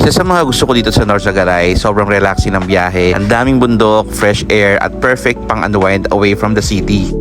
Isa sa mga gusto ko dito sa Norsagaray, sobrang relaxing ng biyahe, ang daming bundok, fresh air at perfect pang unwind away from the city.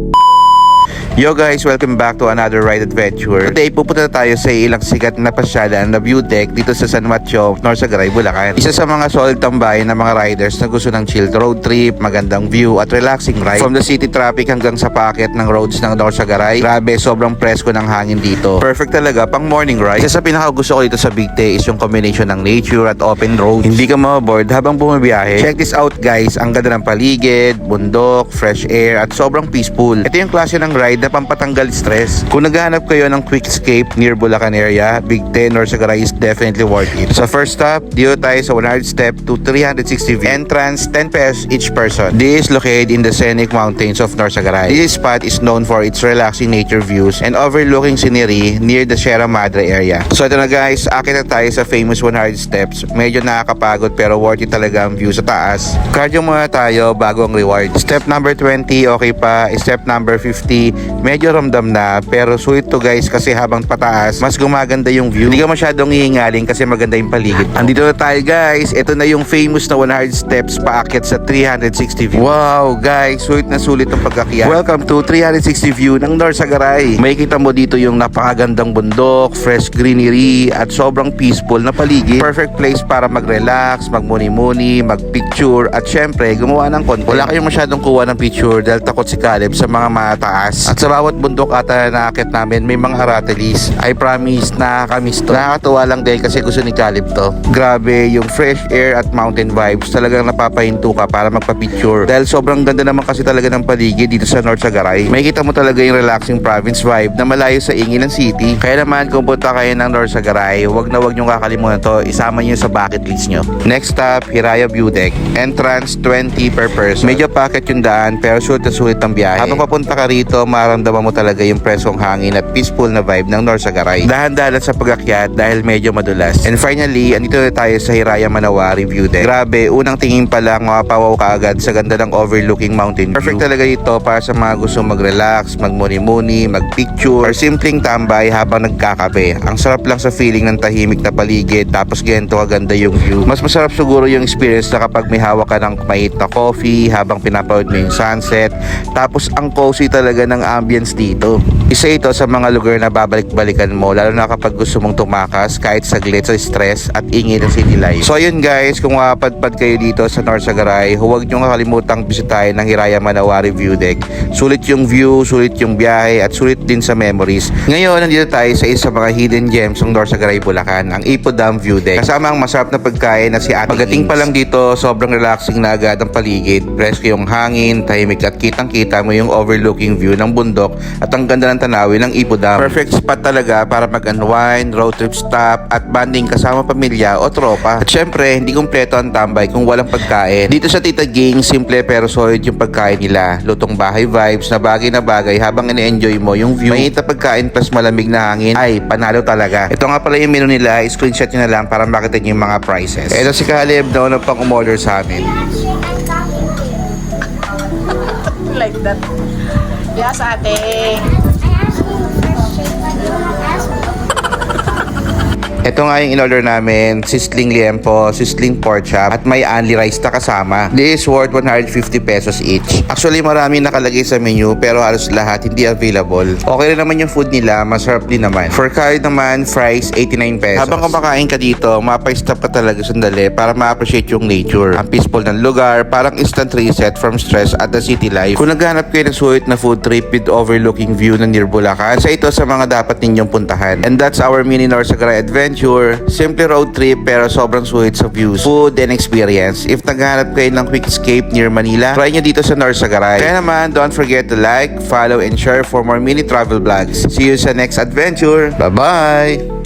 Yo guys, welcome back to another ride adventure. Today, pupunta tayo sa ilang sikat na pasyalan na view deck dito sa San Mateo, Norsagaray, Bulacan. Isa sa mga solid tambayan ng mga riders na gusto ng chilled road trip, magandang view at relaxing ride. From the city traffic hanggang sa paakyat ng roads ng Norsagaray, grabe, sobrang presko ng hangin dito. Perfect talaga pang morning ride. Isa sa pinaka gusto ko dito sa Big Tay is yung combination ng nature at open road. Hindi ka maboboard habang bumabiyahe. Check this out guys, ang ganda ng paligid, bundok, fresh air at sobrang peaceful. Ito yung klase ng ride na pampatanggal stress. Kung naghahanap kayo ng quick escape near Bulacan area, Big Tay Norsagaray is definitely worth it. Sa first stop, dito tayo sa 100 step to 360 view. Entrance, 10 pesos each person. This is located in the scenic mountains of Norsagaray. This spot is known for its relaxing nature views and overlooking scenery near the Sierra Madre area. So ito na guys, akit na tayo sa famous 100 steps. Medyo nakakapagod pero worth it talaga ang view sa taas. Cardio muna tayo bago ang reward. Step number 20, okay pa. Step number 50, medyo ramdam na pero sweet to guys kasi habang pataas mas gumaganda yung view. Hindi ka masyadong hihingaling kasi maganda yung paligid. Andito na tayo guys, ito na yung famous na 100 steps paakyat sa 360 view. Wow guys, sweet na sulit ang pagkakyat. Welcome to 360 view ng Norsagaray. May kita mo dito yung napakagandang bundok, fresh greenery at sobrang peaceful na paligid. Perfect place para mag-relax, magmuni-muni, mag-picture at syempre gumawa ng content. Wala kayong masyadong kuha ng picture dahil takot si Caleb sa mga mataas. At sa bawat bundok ata na naakit namin may mga aratilis. I promise nakakamiss to. Nakakatuwa lang dahil kasi gusto ni Caleb to. Grabe yung fresh air at mountain vibes, talagang napapahinto ka para magpa-picture. Dahil sobrang ganda naman kasi talaga ng paligid dito sa Norsagaray. May kita mo talaga yung relaxing province vibe na malayo sa ingin ng city. Kaya naman kung punta kayo ng Norsagaray, wag nyo kakalimutan to, isama nyo sa bucket list nyo. Next stop, Hiraya View Deck. Entrance 20 per person. Medyo packet yung daan pero sulit na sulit ang biyahe. Habang papunta ka rito, maramdaman mo talaga yung preskong hangin at peaceful na vibe ng Norsagaray. Dahan-dahan sa pag-akyat dahil medyo madulas. And finally, andito na tayo sa Hiraya Manawari View Deck. Grabe, unang tingin pa lang mapapawaw ka agad sa ganda ng overlooking mountain view. Perfect talaga ito para sa mga gusto mag-relax, magmuni-muni, mag-picture, or simpleng tambay habang nagkakape. Ang sarap lang sa feeling ng tahimik na paligid tapos ganito kaganda yung view. Mas masarap siguro yung experience na kapag may hawak ka ng mainit na coffee habang pinapanood mo yung sunset. Tapos ang cozy talaga ng ambience dito. Isa ito sa mga lugar na babalik-balikan mo lalo na kapag gusto mong tumakas kahit saglit sa stress at ingay ng city life. So yun guys, kung mapadpad kayo dito sa Norsagaray, huwag nyo kakalimutang bisitahin ng Hiraya Manawari View Deck. Sulit yung view, sulit yung biyahe at sulit din sa memories. Ngayon, nandito tayo sa isa sa mga hidden gems ng Norsagaray, Bulacan, ang Ipo Dam View Deck. Kasama ang masarap na pagkain na si Ate Pagdating pa lang dito, sobrang relaxing na agad ang paligid. Presko yung hangin, tahimik at kitang-kita mo yung overlooking view ng bundok at ang ganda ng tanawin ng Ipo Dam. Perfect spot talaga para mag-unwind, road trip stop at banding kasama pamilya o tropa. At syempre, hindi kumpleto ang tambay kung walang pagkain. Dito sa Tita Ging, simple pero solid yung pagkain nila. Lutong bahay vibes na bagay habang ine-enjoy mo yung view. Mainit na pagkain plus malamig na hangin. Ay, panalo talaga. Ito nga pala yung menu nila. Screenshot nyo na lang para makita nyo yung mga prices. Ito si Caleb na unang pang umorder sa amin. Like that. Yes, ate. Ito nga yung in-order namin, sizzling liempo, sizzling pork chop, at may only rice na kasama. This is worth 150 pesos each. Actually, marami nakalagay sa menu pero halos lahat hindi available. Okay rin naman yung food nila, masarap din naman. For curry naman, fries, 89 pesos. Habang kumakain ka dito, mapa-stop ka talaga sandali para ma-appreciate yung nature. Ang peaceful ng lugar, parang instant reset from stress at the city life. Kung naghanap kayo ng sulit na food trip with overlooking view ng near Bulacan, isa ito sa mga dapat ninyong puntahan. And that's our mini Norsagaray adventure. Simple road trip pero sobrang sweet sa views, food, and experience. If naghahanap kayo ng quick escape near Manila, try nyo dito sa Norsagaray. Kaya naman, don't forget to like, follow, and share for more mini travel vlogs. See you sa next adventure. Bye-bye!